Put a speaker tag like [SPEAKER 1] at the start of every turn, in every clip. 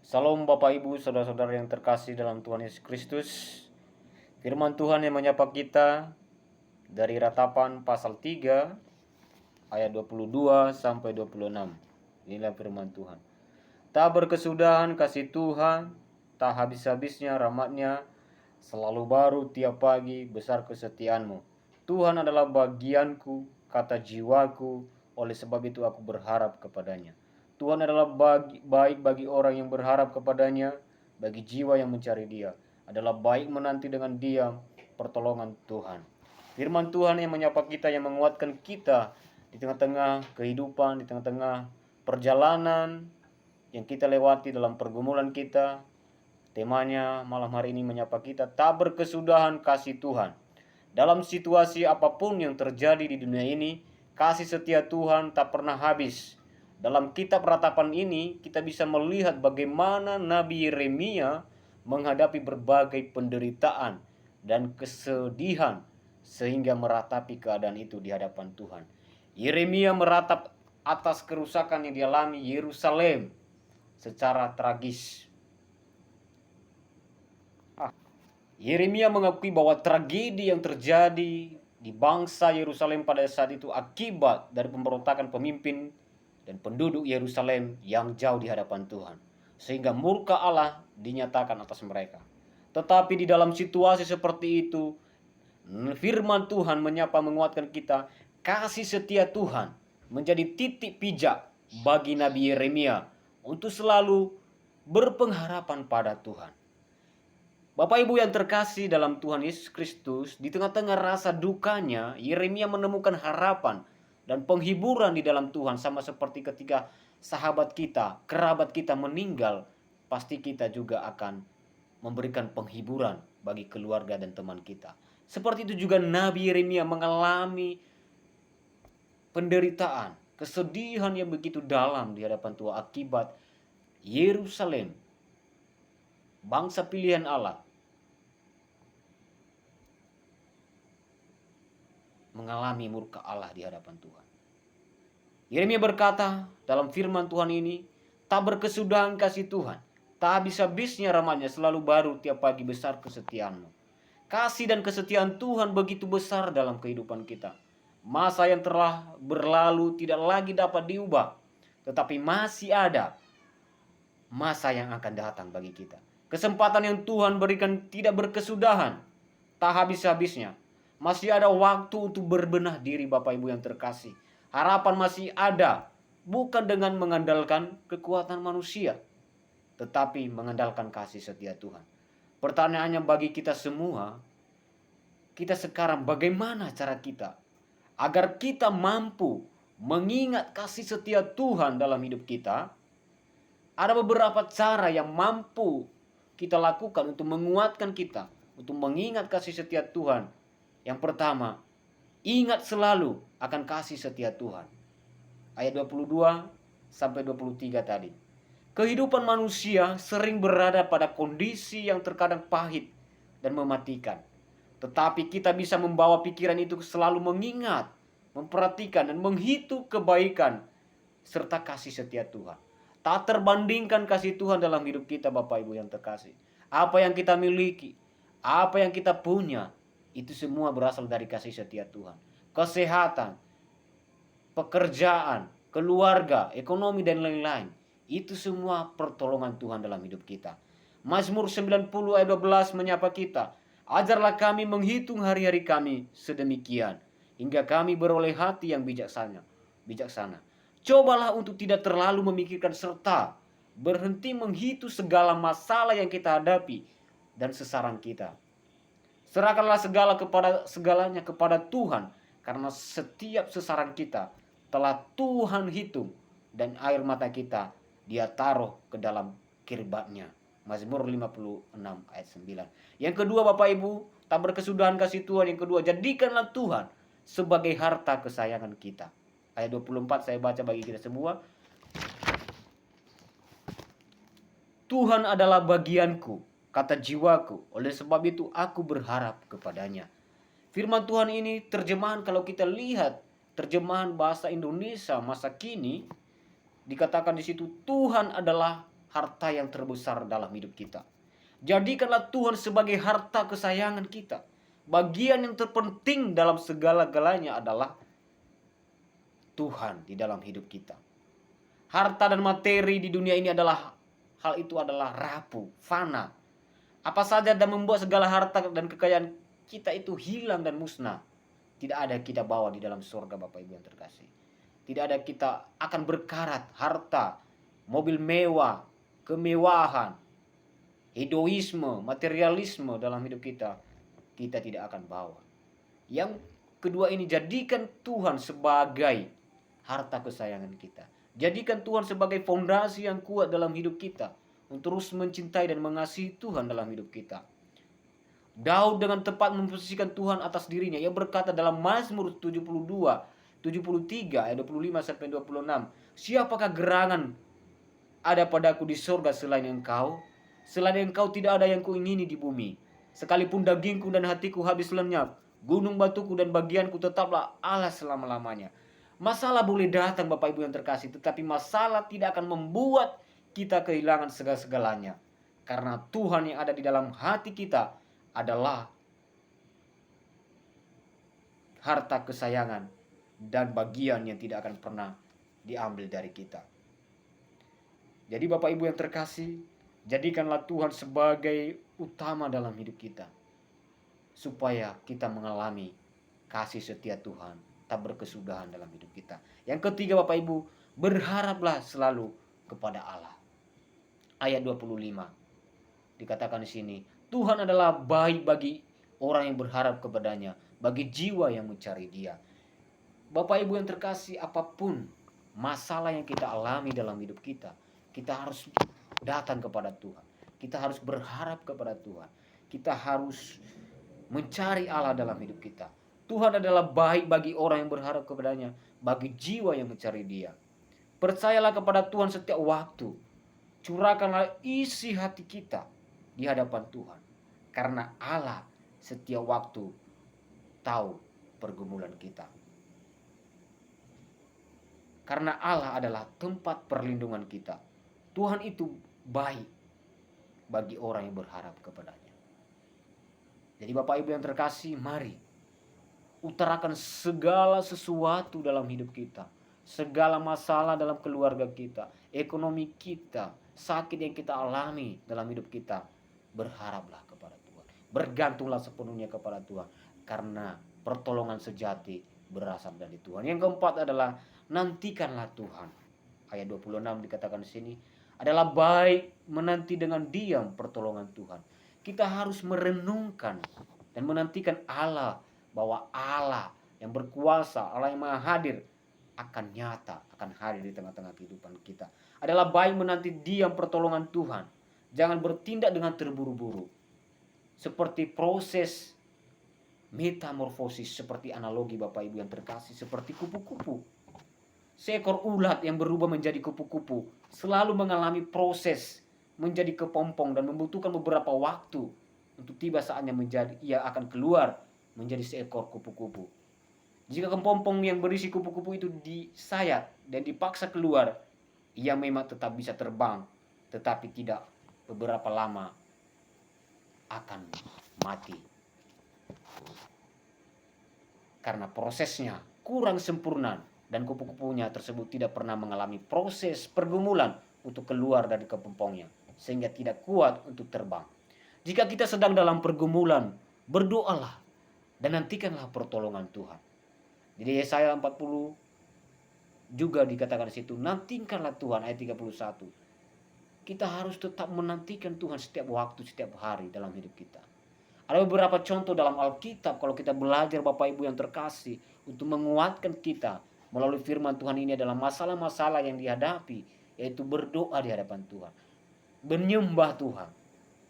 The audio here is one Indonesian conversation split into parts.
[SPEAKER 1] Salam Bapak Ibu, saudara-saudara yang terkasih dalam Tuhan Yesus Kristus. Firman Tuhan yang menyapa kita dari Ratapan pasal 3 ayat 22 sampai 26. Inilah firman Tuhan. Tak berkesudahan kasih Tuhan, tak habis-habisnya rahmat-Nya, selalu baru tiap pagi, besar kesetiaan-Mu. Tuhan adalah bagianku, kata jiwaku, oleh sebab itu aku berharap kepadanya. Tuhan adalah baik bagi orang yang berharap kepadanya, bagi jiwa yang mencari Dia. Adalah baik menanti dengan diam pertolongan Tuhan. Firman Tuhan yang menyapa kita, yang menguatkan kita di tengah-tengah kehidupan, di tengah-tengah perjalanan yang kita lewati dalam pergumulan kita. Temanya malam hari ini menyapa kita, tak berkesudahan kasih Tuhan. Dalam situasi apapun yang terjadi di dunia ini, kasih setia Tuhan tak pernah habis. Dalam kitab Ratapan ini kita bisa melihat bagaimana Nabi Yeremia menghadapi berbagai penderitaan dan kesedihan sehingga meratapi keadaan itu di hadapan Tuhan. Yeremia meratap atas kerusakan yang dialami Yerusalem secara tragis. Yeremia mengakui bahwa tragedi yang terjadi di bangsa Yerusalem pada saat itu akibat dari pemberontakan pemimpin dan penduduk Yerusalem yang jauh di hadapan Tuhan, sehingga murka Allah dinyatakan atas mereka. Tetapi di dalam situasi seperti itu, firman Tuhan menyapa menguatkan kita. Kasih setia Tuhan menjadi titik pijak bagi Nabi Yeremia untuk selalu berpengharapan pada Tuhan. Bapak Ibu yang terkasih dalam Tuhan Yesus Kristus, di tengah-tengah rasa dukanya, Yeremia menemukan harapan dan penghiburan di dalam Tuhan. Sama seperti ketika sahabat kita, kerabat kita meninggal, pasti kita juga akan memberikan penghiburan bagi keluarga dan teman kita. Seperti itu juga Nabi Yeremia mengalami penderitaan, kesedihan yang begitu dalam di hadapan Tuhan akibat Yerusalem, bangsa pilihan Allah, mengalami murka Allah di hadapan Tuhan. Yeremia berkata dalam firman Tuhan ini, tak berkesudahan kasih Tuhan, tak habis-habisnya rahmat-Nya, selalu baru tiap pagi, besar kesetiaan-Mu. Kasih dan kesetiaan Tuhan begitu besar dalam kehidupan kita. Masa yang telah berlalu tidak lagi dapat diubah, tetapi masih ada masa yang akan datang bagi kita. Kesempatan yang Tuhan berikan tidak berkesudahan, tak habis-habisnya. Masih ada waktu untuk berbenah diri Bapak Ibu yang terkasih. Harapan masih ada, bukan dengan mengandalkan kekuatan manusia, tetapi mengandalkan kasih setia Tuhan. Pertanyaannya bagi kita semua, kita sekarang bagaimana cara kita agar kita mampu mengingat kasih setia Tuhan dalam hidup kita? Ada beberapa cara yang mampu kita lakukan untuk menguatkan kita, untuk mengingat kasih setia Tuhan. Yang pertama, ingat selalu akan kasih setia Tuhan. Ayat 22 sampai 23 tadi. Kehidupan manusia sering berada pada kondisi yang terkadang pahit dan mematikan. Tetapi kita bisa membawa pikiran itu selalu mengingat, memperhatikan dan menghitung kebaikan serta kasih setia Tuhan. Tak terbandingkan kasih Tuhan dalam hidup kita Bapak Ibu yang terkasih. Apa yang kita miliki, apa yang kita punya, itu semua berasal dari kasih setia Tuhan. Kesehatan, pekerjaan, keluarga, ekonomi dan lain-lain, itu semua pertolongan Tuhan dalam hidup kita. Mazmur 90 ayat 12 menyapa kita, ajarlah kami menghitung hari-hari kami sedemikian, hingga kami beroleh hati yang bijaksana. Cobalah untuk tidak terlalu memikirkan serta berhenti menghitung segala masalah yang kita hadapi dan sesaran kita. Serahkanlah segalanya kepada Tuhan, karena setiap sesaran kita telah Tuhan hitung, dan air mata kita Dia taruh ke dalam kirbatnya. Mazmur 56 ayat 9. Yang kedua Bapak Ibu, tak berkesudahan kasih Tuhan. Yang kedua, jadikanlah Tuhan sebagai harta kesayangan kita. Ayat 24 saya baca bagi kita semua. Tuhan adalah bagianku, kata jiwaku, oleh sebab itu aku berharap kepadanya. Firman Tuhan ini terjemahan, kalau kita lihat terjemahan bahasa Indonesia masa kini, dikatakan di situ Tuhan adalah harta yang terbesar dalam hidup kita. Jadikanlah Tuhan sebagai harta kesayangan kita. Bagian yang terpenting dalam segala-galanya adalah Tuhan di dalam hidup kita. Harta dan materi di dunia ini hal itu adalah rapuh, fana. Apa saja dan membuat segala harta dan kekayaan kita itu hilang dan musnah. Tidak ada kita bawa di dalam surga, Bapak Ibu yang terkasih. Tidak ada kita akan berkarat harta, mobil mewah, kemewahan, hedoisme, materialisme dalam hidup kita. Kita tidak akan bawa. Yang kedua ini, jadikan Tuhan sebagai harta kesayangan kita. Jadikan Tuhan sebagai fondasi yang kuat dalam hidup kita, untuk terus mencintai dan mengasihi Tuhan dalam hidup kita. Daud dengan tepat memposisikan Tuhan atas dirinya. Ia berkata dalam Mazmur 73 ayat 25 sampai 26, siapakah gerangan ada padaku di surga selain Engkau? Selain Engkau tidak ada yang kuingini di bumi. Sekalipun dagingku dan hatiku habis lenyap, gunung batuku dan bagianku tetaplah Allah selama-lamanya. Masalah boleh datang, Bapak Ibu yang terkasih, tetapi masalah tidak akan membuat kita kehilangan segala-galanya. Karena Tuhan yang ada di dalam hati kita adalah harta kesayangan dan bagian yang tidak akan pernah diambil dari kita. Jadi Bapak Ibu yang terkasih, jadikanlah Tuhan sebagai utama dalam hidup kita, supaya kita mengalami kasih setia Tuhan tak berkesudahan dalam hidup kita. Yang ketiga Bapak Ibu, berharaplah selalu kepada Allah. Ayat 25 dikatakan di sini, Tuhan adalah baik bagi orang yang berharap kepadanya, bagi jiwa yang mencari Dia. Bapak Ibu yang terkasih, apapun masalah yang kita alami dalam hidup kita, kita harus datang kepada Tuhan. Kita harus berharap kepada Tuhan. Kita harus mencari Allah dalam hidup kita. Tuhan adalah baik bagi orang yang berharap kepadanya, bagi jiwa yang mencari Dia. Percayalah kepada Tuhan setiap waktu. Curahkanlah isi hati kita di hadapan Tuhan, karena Allah setiap waktu tahu pergumulan kita. Karena Allah adalah tempat perlindungan kita. Tuhan itu baik bagi orang yang berharap kepadanya. Jadi Bapak Ibu yang terkasih, mari utarakan segala sesuatu dalam hidup kita. Segala masalah dalam keluarga kita, ekonomi kita, sakit yang kita alami dalam hidup kita. Berharaplah kepada Tuhan. Bergantunglah sepenuhnya kepada Tuhan. Karena pertolongan sejati berasal dari Tuhan. Yang keempat adalah nantikanlah Tuhan. Ayat 26 dikatakan di sini, adalah baik menanti dengan diam pertolongan Tuhan. Kita harus merenungkan dan menantikan Allah, bahwa Allah yang berkuasa, Allah yang maha hadir akan nyata, akan hadir di tengah-tengah kehidupan kita. Adalah baik menanti diam pertolongan Tuhan. Jangan bertindak dengan terburu-buru. Seperti proses metamorfosis, seperti analogi Bapak Ibu yang terkasih, seperti kupu-kupu. Seekor ulat yang berubah menjadi kupu-kupu selalu mengalami proses menjadi kepompong dan membutuhkan beberapa waktu untuk tiba saatnya ia akan keluar menjadi seekor kupu-kupu. Jika kepompong yang berisi kupu-kupu itu disayat dan dipaksa keluar, ia memang tetap bisa terbang, tetapi tidak beberapa lama akan mati. Karena prosesnya kurang sempurna dan kupu-kupunya tersebut tidak pernah mengalami proses pergumulan untuk keluar dari kepompongnya, sehingga tidak kuat untuk terbang. Jika kita sedang dalam pergumulan, berdoalah dan nantikanlah pertolongan Tuhan. Jadi Yesaya 40 juga dikatakan di situ, nantikanlah Tuhan, ayat 31. Kita harus tetap menantikan Tuhan setiap waktu, setiap hari dalam hidup kita. Ada beberapa contoh dalam Alkitab kalau kita belajar Bapak Ibu yang terkasih, untuk menguatkan kita melalui firman Tuhan ini adalah masalah-masalah yang dihadapi, yaitu berdoa di hadapan Tuhan, menyembah Tuhan.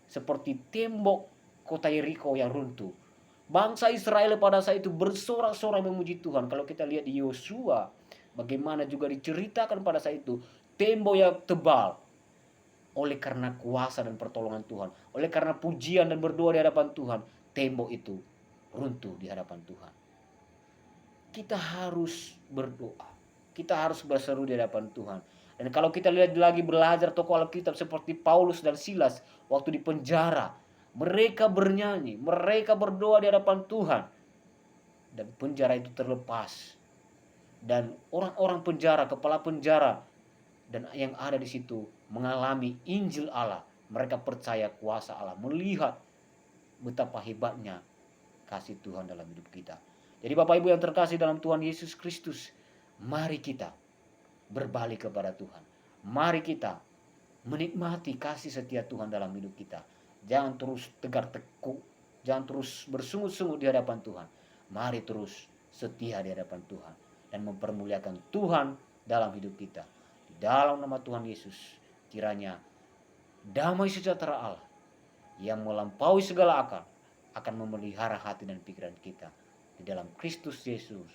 [SPEAKER 1] Seperti tembok kota Yeriko yang runtuh, bangsa Israel pada saat itu bersorak-sorai memuji Tuhan. Kalau kita lihat di Yosua, bagaimana juga diceritakan pada saat itu, tembok yang tebal, oleh karena kuasa dan pertolongan Tuhan, oleh karena pujian dan berdoa di hadapan Tuhan, tembok itu runtuh di hadapan Tuhan. Kita harus berdoa, kita harus berseru di hadapan Tuhan. Dan kalau kita lihat lagi belajar tokoh Alkitab seperti Paulus dan Silas waktu di penjara, mereka bernyanyi, mereka berdoa di hadapan Tuhan, dan penjara itu terlepas. Dan orang-orang penjara, kepala penjara, dan yang ada di situ mengalami Injil Allah. Mereka percaya kuasa Allah, melihat betapa hebatnya kasih Tuhan dalam hidup kita. Jadi Bapak Ibu yang terkasih dalam Tuhan Yesus Kristus, mari kita berbalik kepada Tuhan. Mari kita menikmati kasih setia Tuhan dalam hidup kita. Jangan terus tegar tekuk, jangan terus bersungut-sungut di hadapan Tuhan. Mari terus setia di hadapan Tuhan dan mempermuliakan Tuhan dalam hidup kita. Di dalam nama Tuhan Yesus, kiranya damai sejahtera Allah yang melampaui segala akal akan memelihara hati dan pikiran kita. Di dalam Kristus Yesus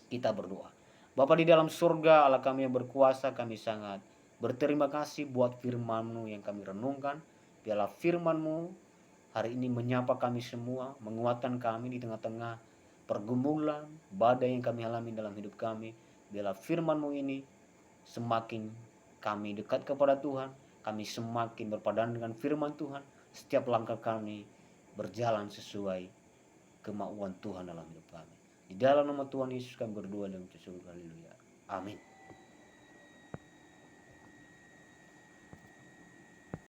[SPEAKER 1] kita berdoa. Bapa di dalam surga, Allah kami yang berkuasa, kami sangat berterima kasih buat firman-Mu yang kami renungkan. Biarlah firman-Mu hari ini menyapa kami semua, menguatkan kami di tengah-tengah pergumulan, badai yang kami alami dalam hidup kami. Biarlah firman-Mu ini semakin kami dekat kepada Tuhan, kami semakin berpadan dengan firman Tuhan. Setiap langkah kami berjalan sesuai kemauan Tuhan dalam hidup kami. Di dalam nama Tuhan Yesus kami berdoa dan bersyukur. Haleluya. Amin.